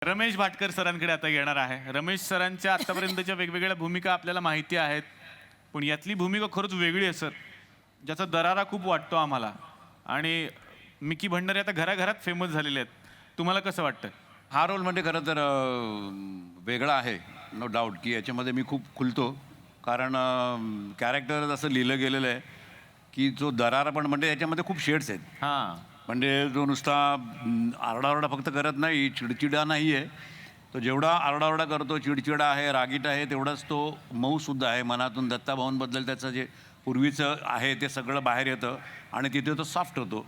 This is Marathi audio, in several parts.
रमेश भाटकर सरांकडे आता येणार आहे. रमेश सरांच्या आतापर्यंतच्या वेगवेगळ्या भूमिका आपल्याला माहिती आहेत, पण यातली भूमिका खरंच वेगळी आहे सर, ज्याचा दरारा खूप वाटतो आम्हाला. आणि मिकी भंडारे आता घराघरात फेमस झालेले आहेत. तुम्हाला कसं वाटतं? हा रोल म्हणजे खरं तर वेगळा आहे, नो डाऊट, की याच्यामध्ये मी खूप खुलतो. कारण कॅरेक्टर असं लिहिलं गेलेलं आहे की जो दरारा पण म्हणजे याच्यामध्ये खूप शेड्स आहेत. हां, म्हणजे जो नुसता आरडाओरडा फक्त करत नाही, चिडचिडा नाही आहे. तो जेवढा आरडाओरडा करतो, चिडचिडा आहे, रागीट आहे, तेवढाच तो मऊसुद्धा आहे. मनातून दत्ताभाऊंबद्दल त्याचं जे पूर्वीचं आहे ते सगळं बाहेर येतं आणि तिथे तो सॉफ्ट होतो.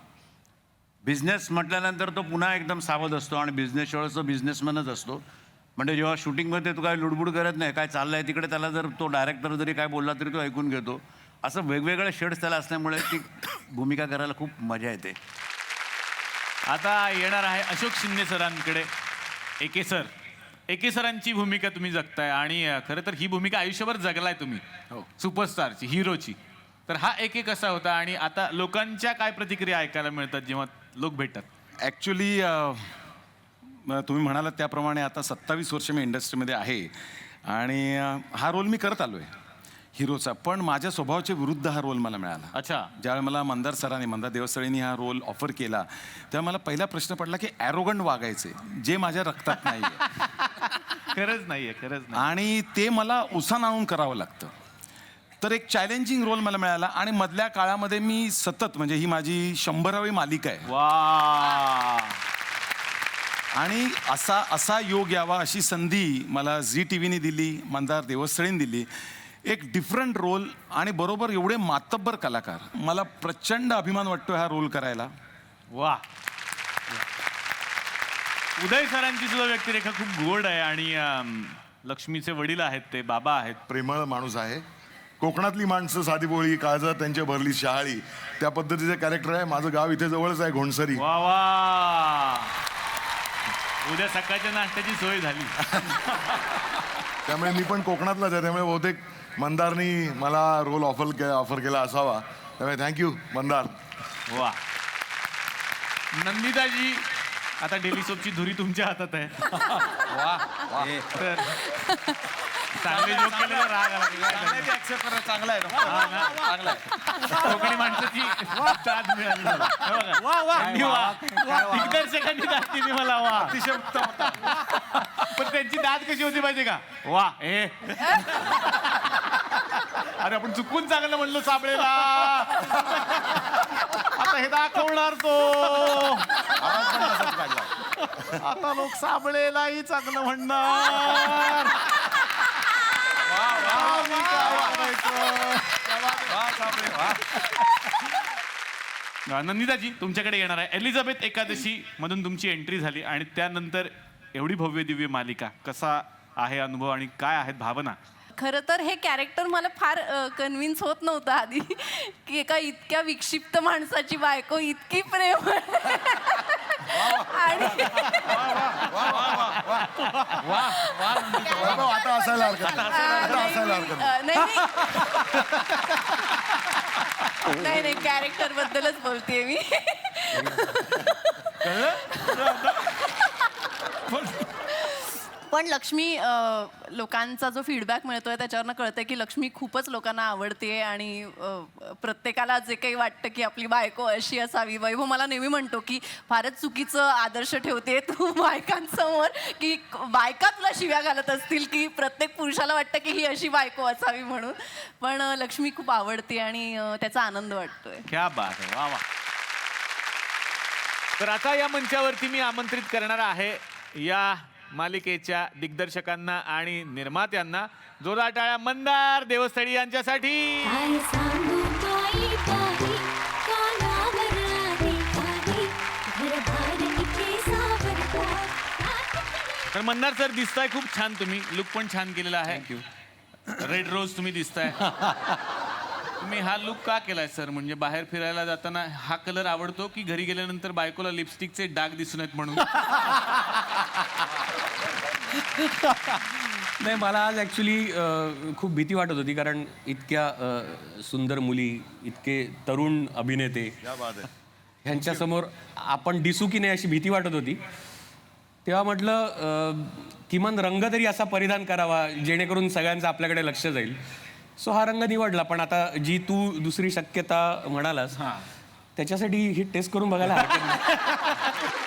बिझनेस म्हटल्यानंतर तो पुन्हा एकदम सावध असतो आणि बिझनेस वेळेस बिझनेसमॅनच असतो. म्हणजे जेव्हा शूटिंगमध्ये तो काय लुडबुड करत नाही, काय चाललं आहे तिकडे त्याला जर तो डायरेक्टर जरी काय बोलला तरी तो ऐकून घेतो. असं वेगवेगळे शेड्स त्याला असल्यामुळे ती भूमिका करायला खूप मजा येते. आता येणार आहे अशोक शिंदे सरांकडे. एके सर, एके सरांची भूमिका तुम्ही जगताय आणि खरं तर ही भूमिका आयुष्यभर जगलाय तुम्ही, सुपरस्टारची, हिरोची. तर हा एके कसा होता आणि आता लोकांच्या काय प्रतिक्रिया ऐकायला मिळतात जेव्हा लोक भेटतात? ॲक्च्युली तुम्ही म्हणालात त्याप्रमाणे आता 27 वर्ष मी इंडस्ट्रीमध्ये आहे आणि हा रोल मी करत आलो आहे हिरोचा, पण माझ्या स्वभावाच्या विरुद्ध हा रोल मला मिळाला. अच्छा. ज्यावेळी मला मंदार देवसळींनी हा रोल ऑफर केला तेव्हा मला पहिला प्रश्न पडला की ॲरोगंट वागायचे, जे माझ्या रक्तात नाही आहे. खरंच नाहीये, खरंच नाही. आणि ते मला उसाण आणून करावं लागतं. तर एक चॅलेंजिंग रोल मला मिळाला आणि मधल्या काळामध्ये मी सतत, म्हणजे ही माझी 100वी मालिका आहे. वा. आणि असा योग यावा अशी संधी मला झी टीव्हीने दिली, मंदार देवस्थळीने दिली. एक डिफरंट रोल आणि बरोबर एवढे मातब्बर कलाकार. मला प्रचंड अभिमान वाटतो हा रोल करायला. वा. उदय सरांची सुद्धा व्यक्तिरेखा खूप गोड आहे आणि लक्ष्मीचे वडील आहेत, ते बाबा आहेत. प्रेमळ माणूस आहे. कोकणातली माणसं साधीभोळी, काळजात त्यांच्या भरली शहाळी, त्या पद्धतीचे कॅरेक्टर आहे. माझं गाव इथे जवळच आहे, घोणसरी. वा वा. उद्या सकाळच्या नाश्त्याची सोय झाली. त्यामुळे मी पण कोकणातलाच आहे, त्यामुळे बहुतेक मंदारनी मला रोल ऑफर केला असावा. त्यामुळे थँक्यू मंदार. वा. नंदिताजी, आता डेली सोपची धुरी तुमच्या हातात आहे. तर चांगले जोक केले तर राग आला. चांगला कोकणी माणसाची दाद मिळाली मला. हे बघा. त्यांनी वा. दिग्दर्शकांनी दाद दिली मला. वा. अतिशय उत्तम होता. पण त्यांची दाद कशी होती माहिती का? वा. हे अरे आपण चुकून चांगलं म्हणलो साबळेला, आता हे दाखवणार तो. आता लोक साबळेलाही चांगलं म्हणणार. नंदिताजी, तुमच्याकडे येणार आहे. एलिझाबेथ एकादशी मधून तुमची एंट्री झाली आणि त्यानंतर एवढी भव्य दिव्य मालिका. कसा आहे अनुभव आणि काय आहेत भावना? खरं तर हे कॅरेक्टर मला फार कन्व्हिन्स होत नव्हतं आधी, की एका इतक्या विक्षिप्त माणसाची बायको इतकी प्रेम आणि आता असायला हरकत नाही, कॅरेक्टर बद्दलच बोलतेय मी. पण लक्ष्मी, लोकांचा जो फीडबॅक मिळतोय त्याच्यावरनं कळतंय की लक्ष्मी खूपच लोकांना आवडते आणि प्रत्येकाला जे काही वाटतं की आपली बायको अशी असावी. वैभव मला नेहमी म्हणतो की फारच चुकीचं आदर्श ठेवते तू बायकांसमोर, की बायका तुला शिव्या घालत असतील की प्रत्येक पुरुषाला वाटतं की ही अशी बायको असावी म्हणून. पण लक्ष्मी खूप आवडते आणि त्याचा आनंद वाटतोय. क्या बात आहे. वा वा. तर आता या मंचावरती मी आमंत्रित करणार आहे या मालिकेच्या दिग्दर्शकांना आणि निर्मात्यांना. जोरदार टाळ्या मंदार देवस्थळी यांच्यासाठी. तर मंदार सर, दिसताय खूप छान तुम्ही. लुक पण छान केलेला आहे. थँक्यू. रेड रोज तुम्ही दिसताय. तुम्ही हा लुक का केलाय सर? म्हणजे बाहेर फिरायला जाताना हा कलर आवडतो की घरी गेल्यानंतर बायकोला लिपस्टिकचे डाग दिसून येत म्हणून? नाही, मला आज ॲक्च्युली खूप भीती वाटत होती, कारण इतक्या सुंदर मुली, इतके तरुण अभिनेते, क्या बात आहे. ह्यांच्यासमोर आपण दिसू की नाही अशी भीती वाटत होती. पण मला वाटलं की नाही, मी खूप चांगल्या प्रकारे तेव्हा म्हटलं किमान रंग तरी असा परिधान करावा जेणेकरून सगळ्यांचं आपल्याकडे लक्ष जाईल. सो हा रंग निवडला. पण आता जी तू दुसरी शक्यता म्हणालास त्याच्यासाठी ही टेस्ट करून बघायला हरकत नाही.